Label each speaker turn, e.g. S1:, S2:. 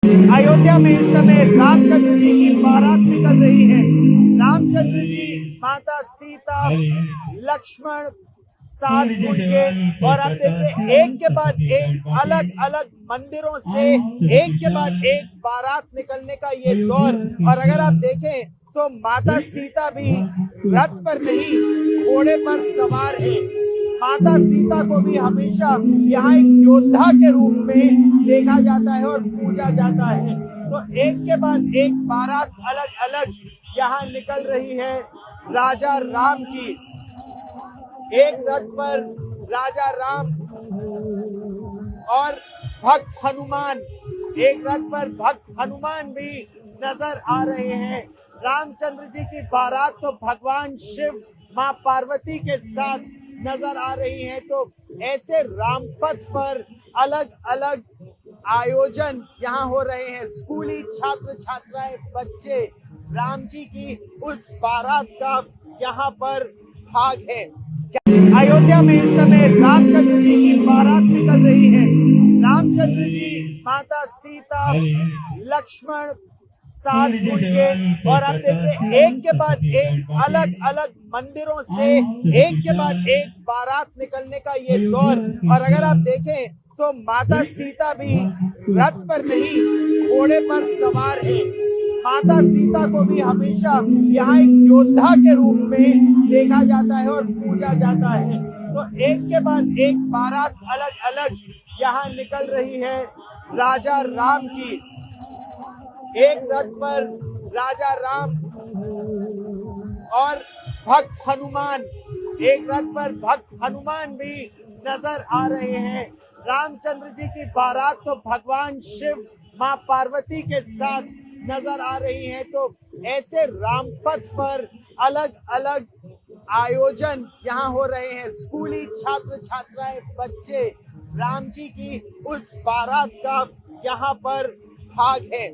S1: अयोध्या में इस समय रामचंद्र जी की बारात निकल रही है। रामचंद्र जी, माता सीता, लक्ष्मण, 7 उनके, और आप देखिए एक के बाद एक अलग अलग मंदिरों से एक के बाद एक बारात निकलने का ये दौर। और अगर आप देखें तो माता सीता भी रथ पर नहीं, घोड़े पर सवार है। माता सीता को भी हमेशा यहाँ एक योद्धा के रूप में देखा जाता है और पूजा जाता है। तो एक के बाद एक बारात अलग अलग यहाँ निकल रही है राजा राम की। एक रथ पर राजा राम और भक्त हनुमान, एक रथ पर भक्त हनुमान भी नजर आ रहे हैं। रामचंद्र जी की बारात तो भगवान शिव, मां पार्वती के साथ नजर आ रही है। तो ऐसे रामपथ पर अलग अलग आयोजन यहाँ हो रहे हैं। स्कूली छात्र छात्राएं, बच्चे राम जी की उस बारात का यहाँ पर भाग है। अयोध्या में इस समय रामचंद्र जी की बारात निकल रही है। रामचंद्र जी, माता सीता, लक्ष्मण, 7 उनके, और आप देखिए एक के बाद एक अलग अलग मंदिरों से एक के बाद एक बारात निकलने का ये दौर। और अगर आप देखें तो माता सीता भी रथ पर नहीं, घोड़े पर सवार है। माता सीता को भी हमेशा यहाँ एक योद्धा के रूप में देखा जाता है और पूजा जाता है। तो एक के बाद एक बारात अलग अलग यहाँ निकल रही है राजा राम की। एक रथ पर राजा राम और भक्त हनुमान, एक रथ पर भक्त हनुमान भी नजर आ रहे हैं। रामचंद्र जी की बारात तो भगवान शिव, मां पार्वती के साथ नजर आ रही है। तो ऐसे रामपथ पर अलग अलग आयोजन यहाँ हो रहे हैं। स्कूली छात्र छात्राएं, बच्चे राम जी की उस बारात का यहाँ पर भाग है।